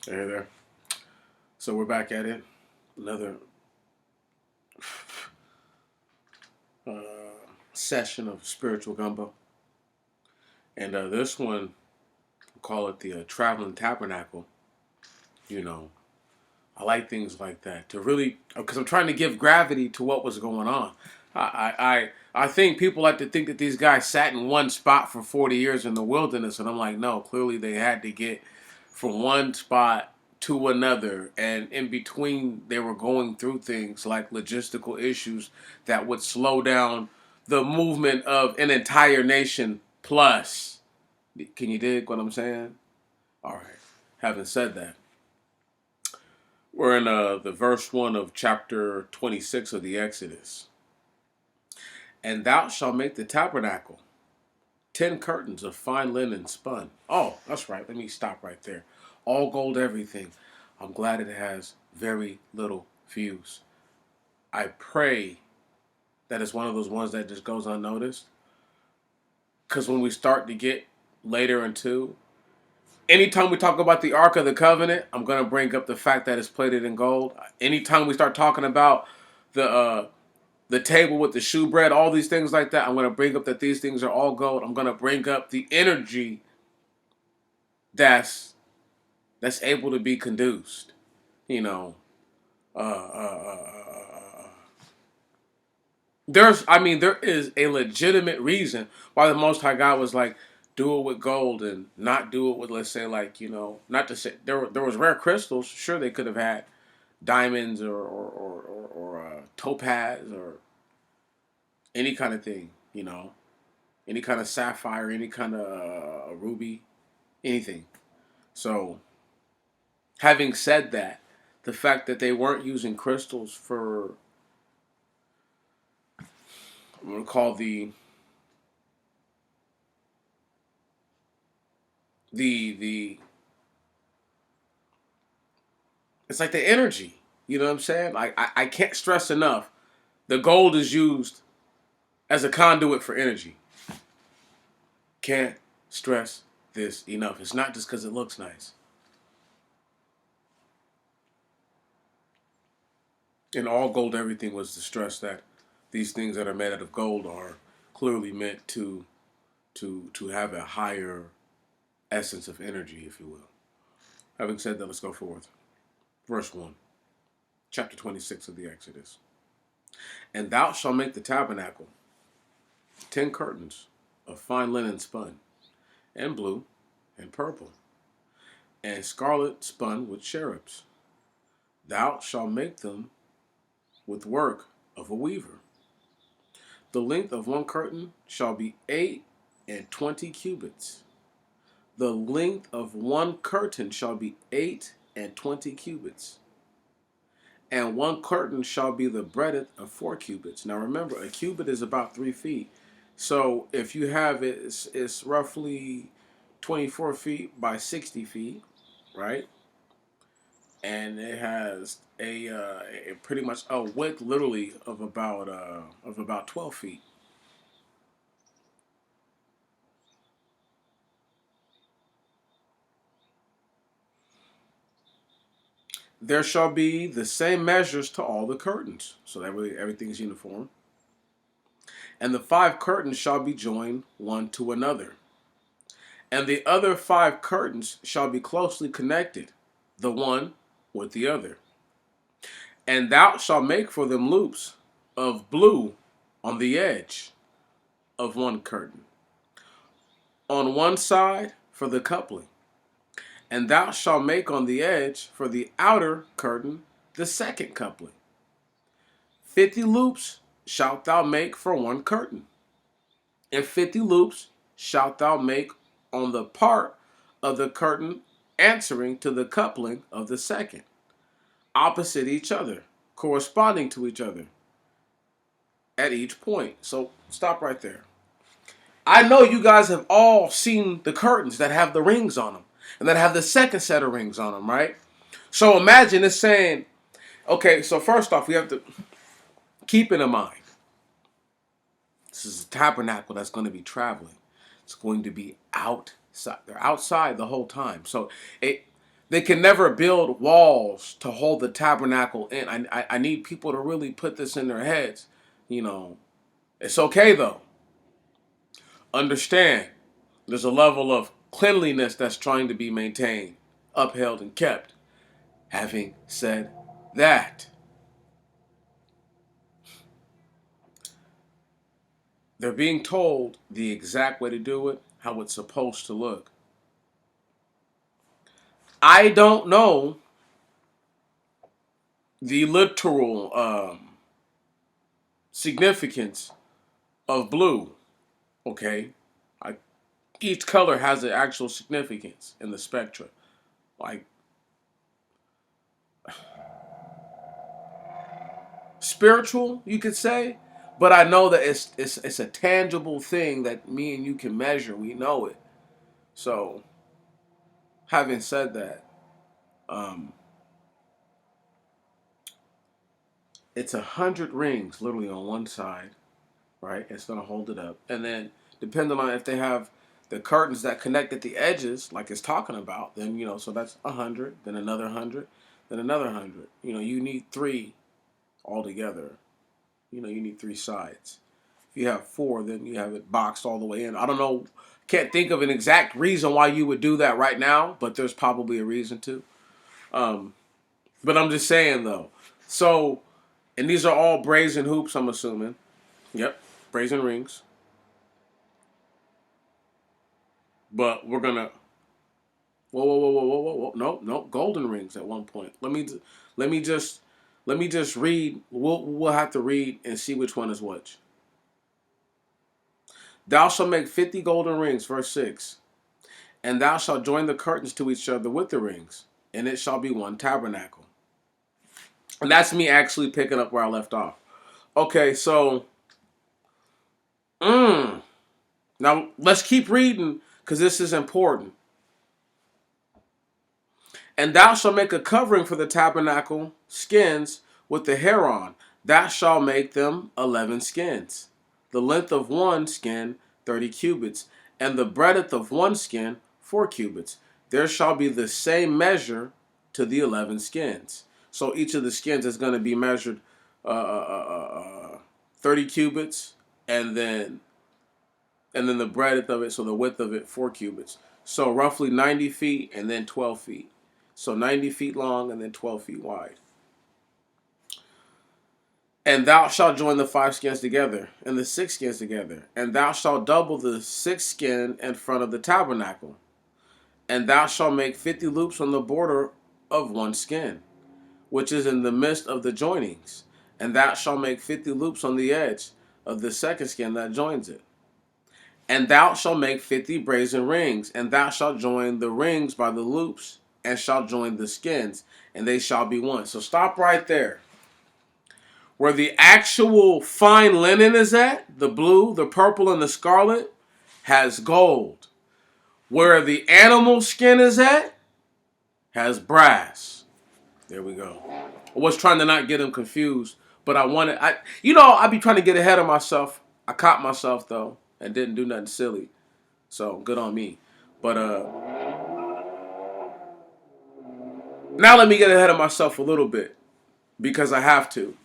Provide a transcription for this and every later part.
Hey there. So we're back at it. Another uh, session of spiritual gumbo, and this one, we'll call it the traveling tabernacle. You know, I like things like that to really because I'm trying to give gravity to what was going on. I think people like to think that these guys sat in one spot for 40 years in the wilderness, and I'm like, no. Clearly, they had to get from one spot to another, and in between, they were going through things like logistical issues that would slow down the movement of an entire nation. Plus, can you dig what I'm saying? All right. Having said that, we're in the verse 1 of chapter 26 of the Exodus. And thou shalt make the tabernacle 10 curtains of fine linen spun. Oh, that's right. Let me stop right there. All gold, everything. I'm glad it has very little fuse. I pray that it's one of those ones that just goes unnoticed. Because when we start to get later into, anytime we talk about the Ark of the Covenant, I'm going to bring up the fact that it's plated in gold. Anytime we start talking about the table with the shewbread, all these things like that, I'm going to bring up that these things are all gold. I'm going to bring up the energy that's able to be conduced. You know, uh, uh, uh, uh, there is a legitimate reason why the Most High God was like, do it with gold and not do it with, let's say, like, not to say there was rare crystals. Sure, they could have had diamonds or topaz or any kind of thing. Any kind of sapphire, any kind of ruby, anything. So, having said that, the fact that they weren't using crystals for, I'm going to call the it's like the energy. You know what I'm saying? Like I can't stress enough. The gold is used as a conduit for energy. Can't stress this enough. It's not just because it looks nice. And all gold, everything was to stress that these things that are made out of gold are clearly meant to have a higher essence of energy, if you will. Having said that, let's go forward. Verse 1, chapter 26 of the Exodus. And thou shalt make the tabernacle 10 curtains of fine linen spun, and blue, and purple, and scarlet spun with cherubs. Thou shalt make them with work of a weaver. The length of one curtain shall be 8 and 20 cubits. The length of one curtain shall be 8 and 20 cubits. And one curtain shall be the breadth of 4 cubits. Now remember, a cubit is about 3 feet. So if you have it, it's roughly 24 feet by 60 feet, right? And it has a pretty much a width, literally, of about 12 feet. There shall be the same measures to all the curtains, so that way everything's uniform. And the 5 curtains shall be joined one to another. And the other 5 curtains shall be closely connected, the one with the other. And thou shalt make for them loops of blue on the edge of one curtain, on one side for the coupling. And thou shalt make on the edge for the outer curtain the second coupling. 50 loops shalt thou make for one curtain, and 50 loops shalt thou make on the part of the curtain answering to the coupling of the second, opposite each other, corresponding to each other at each point. So stop right there. I know you guys have all seen the curtains that have the rings on them and that have the second set of rings on them, right? So imagine it's saying, okay, so first off, we have to keep it in mind. This is a tabernacle that's going to be traveling. It's going to be outside. They're outside the whole time. So it They can never build walls to hold the tabernacle in. I need people to really put this in their heads. You know, it's okay though. Understand, there's a level of cleanliness that's trying to be maintained, upheld, and kept. Having said that, they're being told the exact way to do it, how it's supposed to look. I don't know the literal significance of blue. Okay, I, each color has an actual significance in the spectra. Like spiritual, you could say, but I know that it's a tangible thing that me and you can measure. We know it. So, having said that, um, it's 100 rings literally on one side, right? It's gonna hold it up, and then depending on if they have the curtains that connect at the edges, like it's talking about, then so that's 100, then another 100, then another 100. You need three altogether. You need three sides. If you have four, then you have it boxed all the way in. I don't know, can't think of an exact reason why you would do that right now, but there's probably a reason to. Um, but I'm just saying though. So, and these are all brazen hoops, I'm assuming. Yep, brazen rings. But we're gonna whoa whoa whoa whoa whoa whoa whoa no no golden rings at one point. Let me just let me just read. We'll have to read and see which one is which. Thou shalt make 50 golden rings, verse 6. And thou shalt join the curtains to each other with the rings, and it shall be one tabernacle. And that's me actually picking up where I left off. Okay, so now let's keep reading because this is important. And thou shalt make a covering for the tabernacle skins with the hair on. Thou shalt make them 11 skins. The length of one skin 30 cubits, and the breadth of one skin 4 cubits. There shall be the same measure to the 11 skins. So each of the skins is going to be measured 30 cubits, and then the breadth of it, so the width of it 4 cubits. So roughly 90 feet and then 12 feet. So 90 feet long and then 12 feet wide. And thou shalt join the 5 skins together and the 6 skins together. And thou shalt double the 6 skin in front of the tabernacle. And thou shalt make 50 loops on the border of one skin, which is in the midst of the joinings. And thou shalt make 50 loops on the edge of the second skin that joins it. And thou shalt make 50 brazen rings, and thou shalt join the rings by the loops, and shalt join the skins, and they shall be one. So stop right there. Where the actual fine linen is at, the blue, the purple, and the scarlet, has gold. Where the animal skin is at, has brass. There we go. I was trying to not get them confused, but I be trying to get ahead of myself. I caught myself though, and didn't do nothing silly. So good on me. But now let me get ahead of myself a little bit because I have to.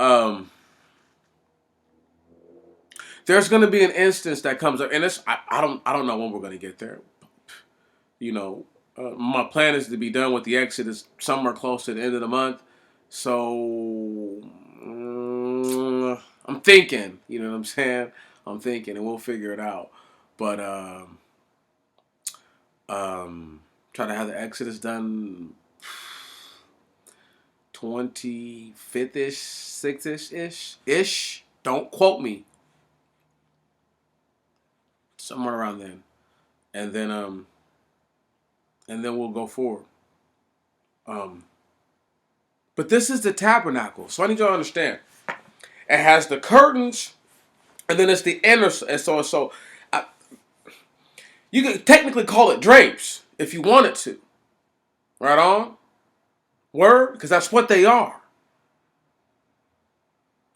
Um, there's going to be an instance that comes up, and I don't know when we're going to get there. My plan is to be done with the Exodus somewhere close to the end of the month. So I'm thinking, you know what I'm saying? I'm thinking, and we'll figure it out. But try to have the Exodus done 25th ish, 6th ish. Don't quote me. Somewhere around then, and then we'll go forward. Um, but this is the tabernacle, so I need you to understand. It has the curtains, and then it's the inner. And so you could technically call it drapes if you wanted to. Right on, word, because that's what they are.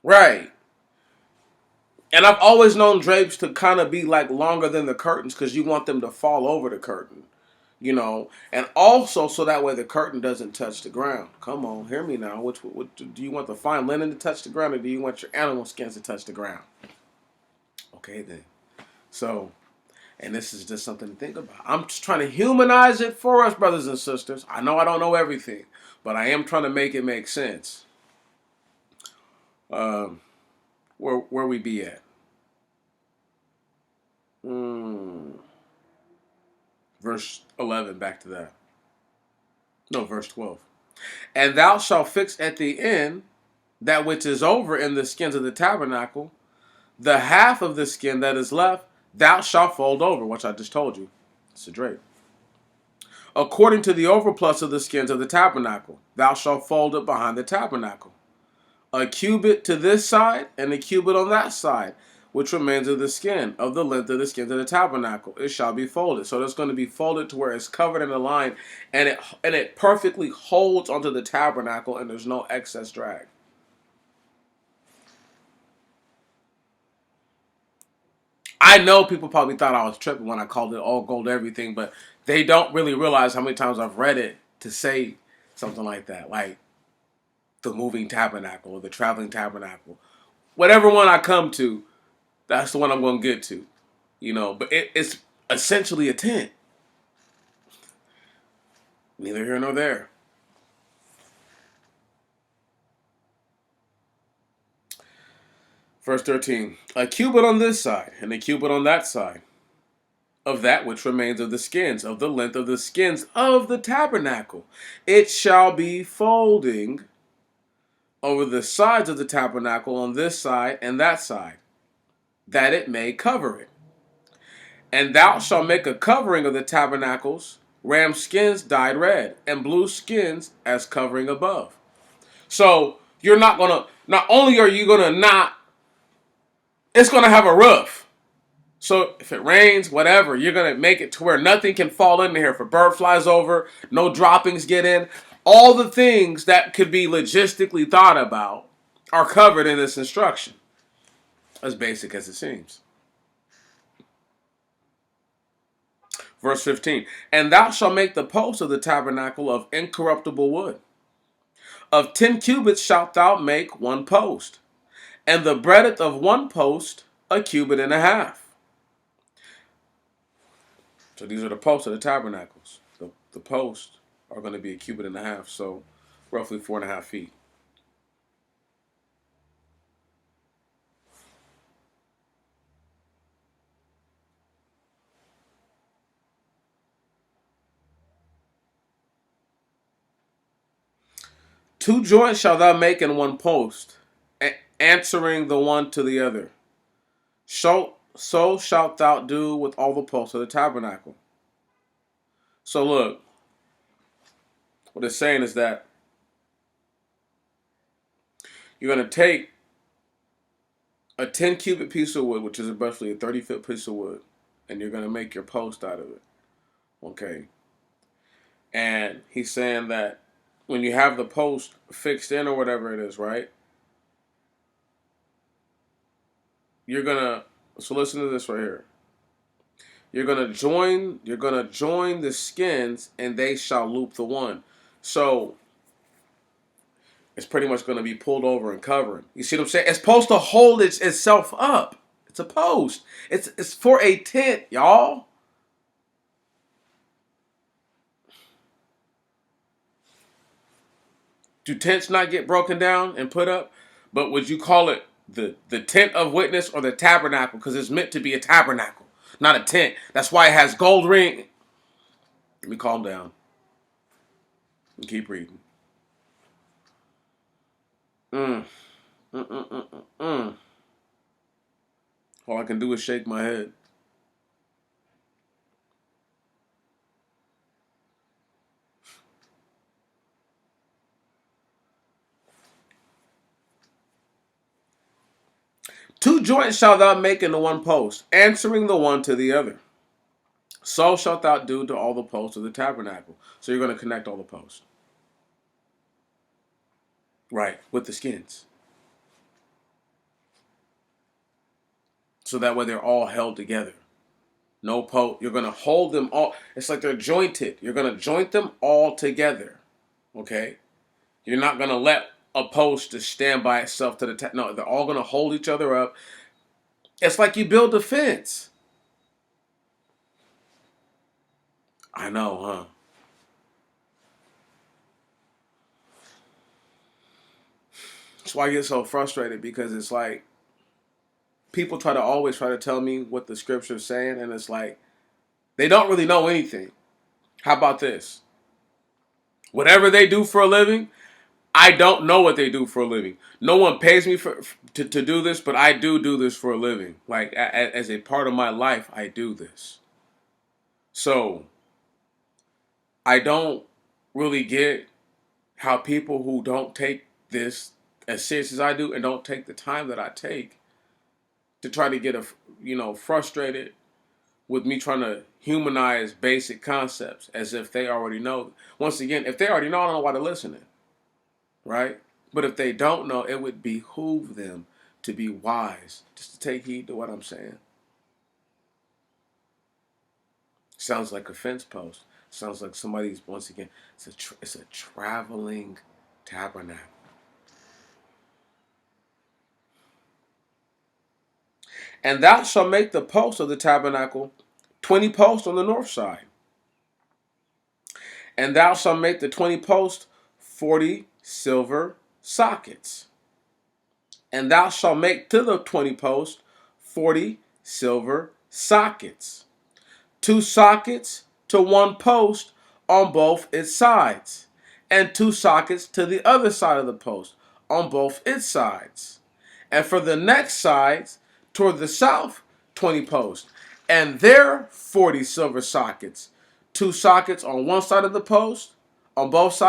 Right. And I've always known drapes to kind of be like longer than the curtains because you want them to fall over the curtain. and also so that way the curtain doesn't touch the ground. Come on, hear me now. What do you want, the fine linen to touch the ground, or do you want your animal skins to touch the ground? Okay, then. So, and this is just something to think about. I'm just trying to humanize it for us, brothers and sisters. I know I don't know everything, but I am trying to make it make sense. Where we be at? Verse 11, back to that. No, verse 12. And thou shalt fix at the end that which is over in the skins of the tabernacle, the half of the skin that is left, thou shalt fold over, which I just told you. It's a drape. According to the overplus of the skins of the tabernacle, thou shalt fold it behind the tabernacle. A cubit to this side, and a cubit on that side, which remains of the skin, of the length of the skins of the tabernacle. It shall be folded. So it's going to be folded to where it's covered in a line, and it perfectly holds onto the tabernacle, and there's no excess drag. I know people probably thought I was tripping when I called it all gold everything, but they don't really realize how many times I've read it to say something like that, like the moving tabernacle or the traveling tabernacle. Whatever one I come to, that's the one I'm going to get to, But it's essentially a tent. Neither here nor there. Verse 13. A cubit on this side, and a cubit on that side, of that which remains of the skins, of the length of the skins of the tabernacle. It shall be folding over the sides of the tabernacle on this side and that side, that it may cover it. And thou shalt make a covering of the tabernacles, ram skins dyed red, and blue skins as covering above. So you're not only are you gonna not, it's gonna have a roof. So if it rains, whatever, you're gonna make it to where nothing can fall into here. If a bird flies over, no droppings get in. All the things that could be logistically thought about are covered in this instruction. As basic as it seems. Verse 15. And thou shalt make the post of the tabernacle of incorruptible wood. Of 10 cubits shalt thou make one post, and the breadth of one post a cubit and a half. So these are the posts of the tabernacles. The posts are going to be a cubit and a half, so roughly 4.5 feet. Two joints shalt thou make in one post, answering the one to the other. So shalt thou do with all the posts of the tabernacle. So look, what it's saying is that you're going to take a 10 cubit piece of wood, which is roughly a 30-foot piece of wood, and you're going to make your post out of it. Okay. And he's saying that when you have the post fixed in or whatever it is, right? So listen to this right here. You're gonna join the skins, and they shall loop the one. So it's pretty much gonna be pulled over and covering. You see what I'm saying? It's supposed to hold itself up. It's a post. It's for a tent, y'all. Do tents not get broken down and put up? But would you call it the tent of witness or the tabernacle? Because it's meant to be a tabernacle, not a tent. That's why it has gold ring. Let me calm down and keep reading. Mm. Mm, mm, mm, mm, mm. All I can do is shake my head. Two joints shalt thou make into one post, answering the one to the other. So shalt thou do to all the posts of the tabernacle. So you're going to connect all the posts. Right, with the skins. So that way they're all held together. No post. You're going to hold them all. It's like they're jointed. You're going to joint them all together. Okay? You're not going to let a post just stand by itself to the top. No, they're all going to hold each other up. It's like you build a fence. I know, huh? That's why I get so frustrated, because it's like people always try to tell me what the scripture's saying, and it's like they don't really know anything. How about this? Whatever they do for a living, I don't know what they do for a living. No one pays me to do this, but I do this for a living. Like, as a part of my life, I do this. So I don't really get how people who don't take this as serious as I do and don't take the time that I take to try to get frustrated with me trying to humanize basic concepts as if they already know. Once again, if they already know, I don't know why they're listening, right? But if they don't know, it would behoove them to be wise, just to take heed to what I'm saying. Sounds like a fence post. Sounds like somebody's, once again, it's a traveling tabernacle. And thou shalt make the posts of the tabernacle 20 posts on the north side. And thou shalt make the 20 posts 40 silver sockets. And thou shalt make to the 20 posts 40 silver sockets. 2 sockets to one post on both its sides, and 2 sockets to the other side of the post on both its sides. And for the next sides, toward the south, 20 posts, and there 40 silver sockets. 2 sockets on one side of the post, on both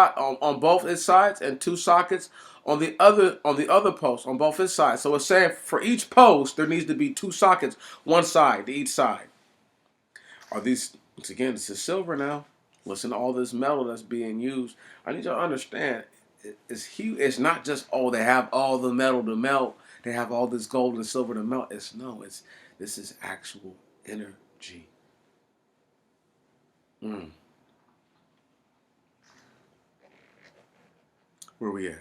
its sides, and 2 sockets on the other post on both its sides. So it's saying for each post there needs to be 2 sockets, one side to each side. Are these, once again, this is silver now. Listen to all this metal that's being used. I need you to understand, it's huge. It's not just, oh, they have all the metal to melt. They have all this gold and silver to melt. This is actual energy. Mm. Where we at?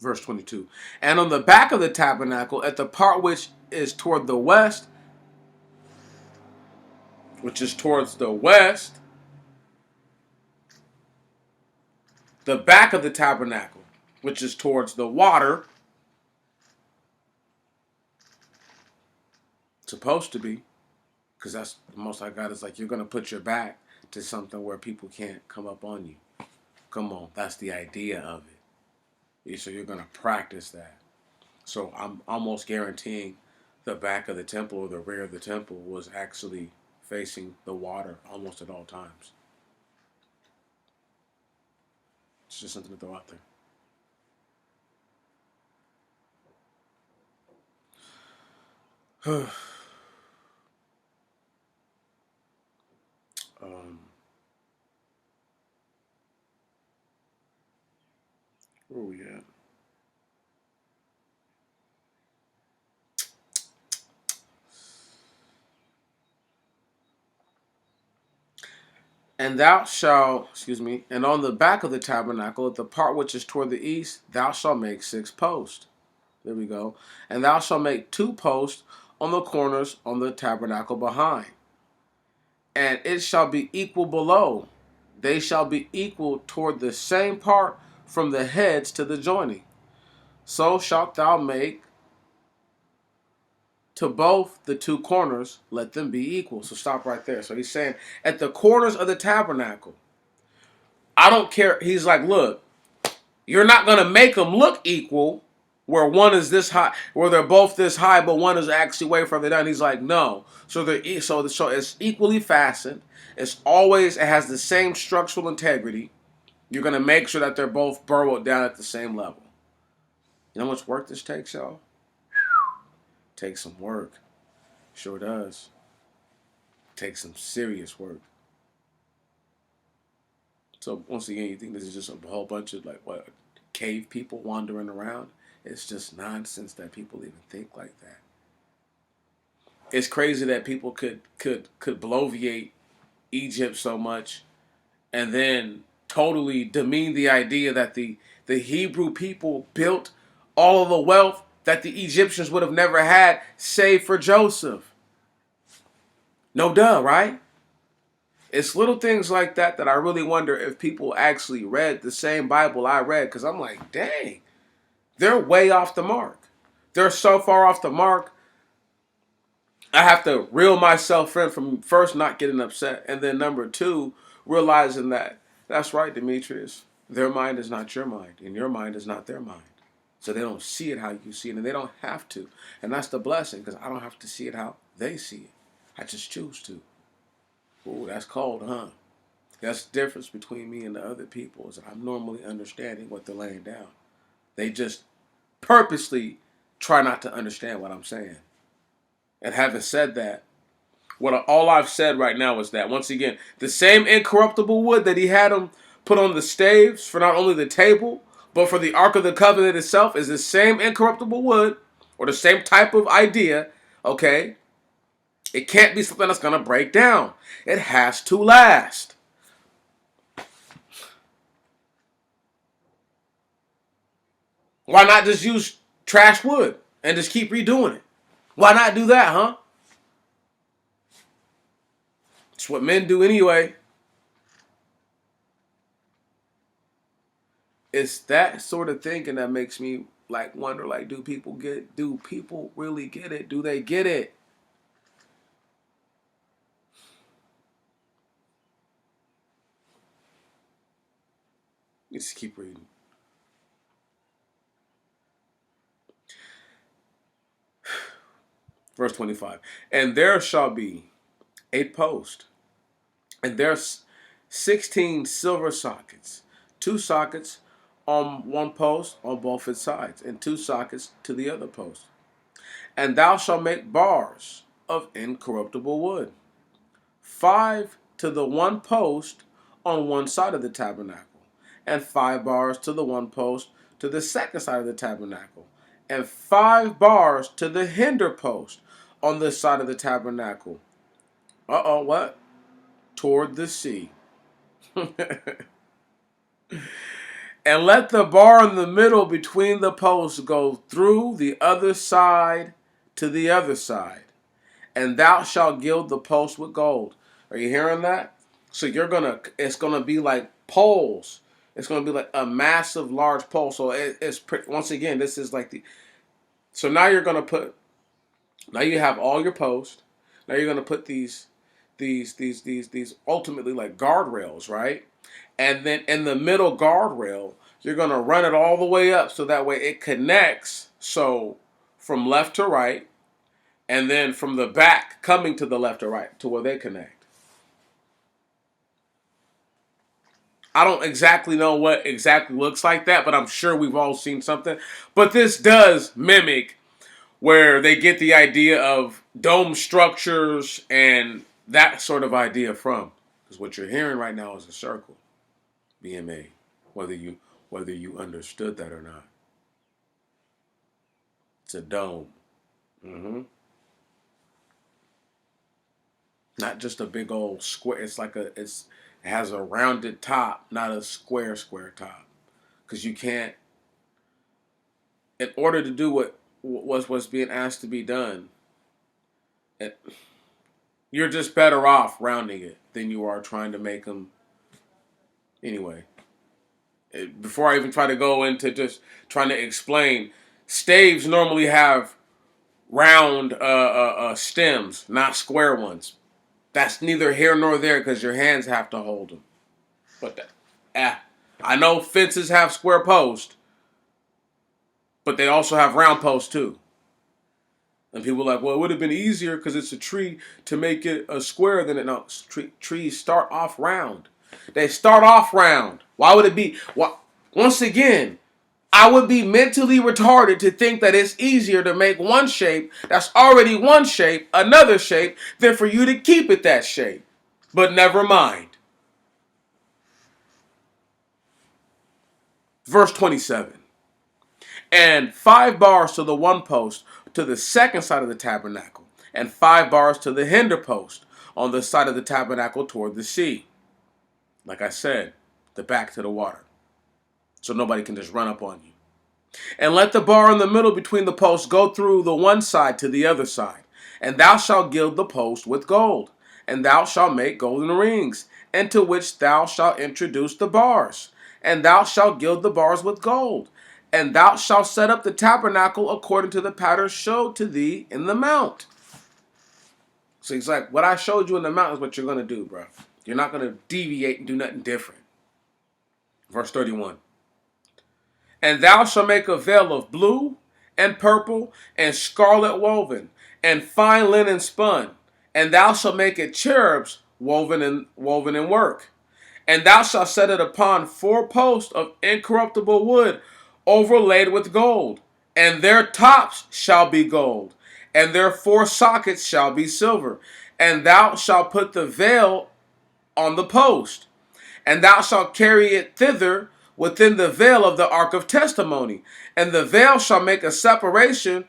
Verse 22. And on the back of the tabernacle, at the part which is toward the west, the back of the tabernacle, which is towards the water, supposed to be, because that's the most I got, is like you're going to put your back to something where people can't come up on you. Come on, that's the idea of it. So you're going to practice that. So I'm almost guaranteeing the back of the temple or the rear of the temple was actually facing the water almost at all times. It's just something to throw out there. um, where are we at? And thou shalt, and on the back of the tabernacle, at the part which is toward the east, thou shalt make 6 posts. There we go. And thou shalt make 2 posts on the corners on the tabernacle behind. And it shall be equal below. They shall be equal toward the same part from the heads to the joining. So shalt thou make to both the 2 corners, let them be equal. So stop right there. So he's saying at the corners of the tabernacle, I don't care. He's like, look, you're not going to make them look equal where one is this high, where they're both this high, but one is actually way further down. He's like, no. So it's equally fastened. It has the same structural integrity. You're going to make sure that they're both burrowed down at the same level. You know how much work this takes, y'all? Takes some work. Sure does. Takes some serious work. So once again, you think this is just a whole bunch of cave people wandering around? It's just nonsense that people even think like that. It's crazy that people could bloviate Egypt so much and then totally demean the idea that the Hebrew people built all of the wealth that the Egyptians would have never had, save for Joseph. No duh, right? It's little things like that that I really wonder if people actually read the same Bible I read, because I'm like, dang, they're way off the mark. They're so far off the mark. I have to reel myself in from first not getting upset, and then number two, realizing that that's right, Demetrius. Their mind is not your mind, and your mind is not their mind. So they don't see it how you see it, and they don't have to. And that's the blessing, because I don't have to see it how they see it. I just choose to. Ooh, that's cold, huh? That's the difference between me and the other people, is that I'm normally understanding what they're laying down. They just purposely try not to understand what I'm saying. And having said that, all I've said right now is that, once again, the same incorruptible wood that he had him put on the staves for not only the table, but for the Ark of the Covenant itself, is the same incorruptible wood, or the same type of idea, okay? It can't be something that's going to break down. It has to last. Why not just use trash wood and just keep redoing it? Why not do that, huh? It's what men do anyway. It's that sort of thinking that makes me like wonder, like, do people really get it? Do they get it? Let's keep reading. Verse 25. And there shall be 8 posts, and there's 16 silver sockets, 2 sockets on one post on both its sides, and 2 sockets to the other post. And thou shalt make bars of incorruptible wood, 5 to the one post on one side of the tabernacle, and 5 bars to the one post to the second side of the tabernacle, and 5 bars to the hinder post on this side of the tabernacle. What? Toward the sea. And let the bar in the middle between the posts go through the other side to the other side. And thou shalt gild the post with gold. Are you hearing that? So it's gonna be like poles. It's gonna be like a massive, large pole. So once again, this is like so now now you have all your posts. Now you're gonna put these ultimately like guardrails, right? And then in the middle guardrail, you're gonna run it all the way up so that way it connects. So from left to right, and then from the back coming to the left or right to where they connect. I don't exactly know what exactly looks like that, but I'm sure we've all seen something. But this does mimic where they get the idea of dome structures and that sort of idea from. Because what you're hearing right now is a circle, BMA, whether you understood that or not. It's a dome. Mm-hmm. Not just a big old square. It has a rounded top, not a square top. Because you can't, in order to do what's being asked to be done, it, you're just better off rounding it than you are trying to make them. Anyway, before I even try to go into just trying to explain, staves normally have round stems, not square ones. That's neither here nor there because your hands have to hold them. But I know fences have square posts, but they also have round posts too. And people are like, well, it would have been easier because it's a tree to make it a square than it. No, trees start off round. They start off round. Why would it be? Once again, I would be mentally retarded to think that it's easier to make one shape that's already one shape, another shape, than for you to keep it that shape. But never mind. Verse 27. And 5 bars to the one post to the second side of the tabernacle, and 5 bars to the hinder post on the side of the tabernacle toward the sea. Like I said, the back to the water, so nobody can just run up on you. And let the bar in the middle between the posts go through the one side to the other side. And thou shalt gild the post with gold. And thou shalt make golden rings, into which thou shalt introduce the bars. And thou shalt gild the bars with gold. And thou shalt set up the tabernacle according to the pattern showed to thee in the mount. So he's like, what I showed you in the mount is what you're going to do, bro. You're not going to deviate and do nothing different. Verse 31. And thou shalt make a veil of blue and purple and scarlet woven, and fine linen spun. And thou shalt make it cherubs woven in work. And thou shalt set it upon 4 posts of incorruptible wood, overlaid with gold. And their tops shall be gold, and their 4 sockets shall be silver. And thou shalt put the veil on the post, and thou shalt carry it thither within the veil of the ark of testimony. And the veil shall make a separation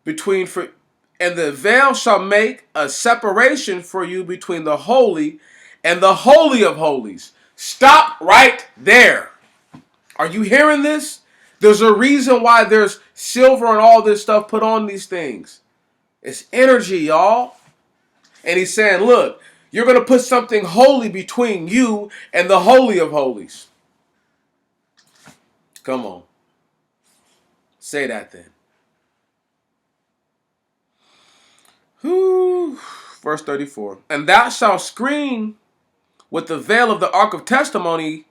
between for and the veil shall make a separation for you between the holy and the holy of holies. Stop right there. Are you hearing this? There's a reason why there's silver and all this stuff put on these things. It's energy, y'all. And he's saying, look, you're going to put something holy between you and the holy of holies. Come on. Say that then. Whew. Verse 34. And thou shalt screen with the veil of the ark of testimony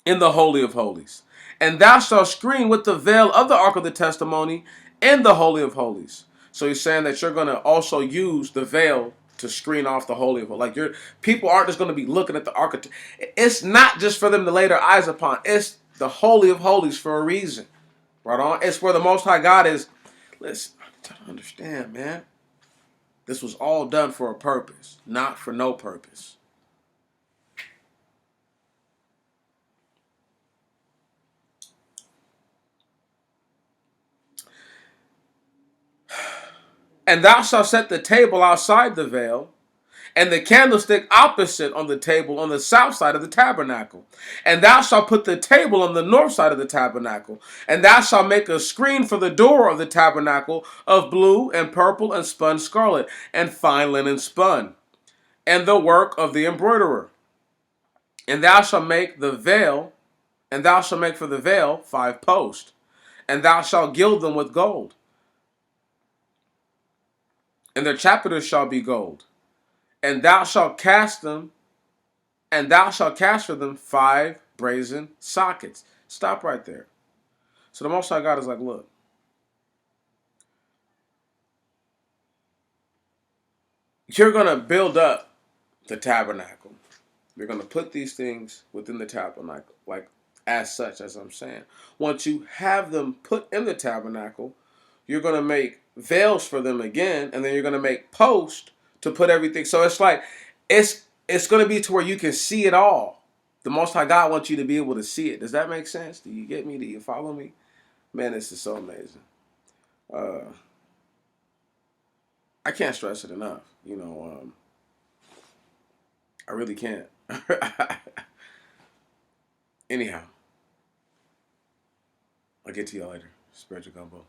in the holy of holies. And thou shalt screen with the veil of the ark of the testimony in the holy of holies. So he's saying that you're going to also use the veil to screen off the holy of holies. Like people aren't just going to be looking at the ark. It's not just for them to lay their eyes upon. It's the holy of holies for a reason. Right on. It's where the Most High God is. Listen, I don't understand, man. This was all done for a purpose, not for no purpose. And thou shalt set the table outside the veil, and the candlestick opposite on the table on the south side of the tabernacle. And thou shalt put the table on the north side of the tabernacle. And thou shalt make a screen for the door of the tabernacle of blue and purple and spun scarlet and fine linen spun, and the work of the embroiderer. And thou shalt make the veil, and thou shalt make for the veil 5 posts, and thou shalt gild them with gold. And their chapiters shall be gold. And thou shalt cast them, and thou shalt cast for them 5 brazen sockets. Stop right there. So the Most High God is like, look, you're going to build up the tabernacle. You're going to put these things within the tabernacle, like as such, as I'm saying. Once you have them put in the tabernacle, you're going to make veils for them again, and then you're going to make posts to put everything. So it's like, it's going to be to where you can see it all. The Most High God wants you to be able to see it. Does that make sense? Do you get me? Do you follow me? Man, this is so amazing. I can't stress it enough. I really can't. Anyhow, I'll get to y'all later. Spiritual Gumbo.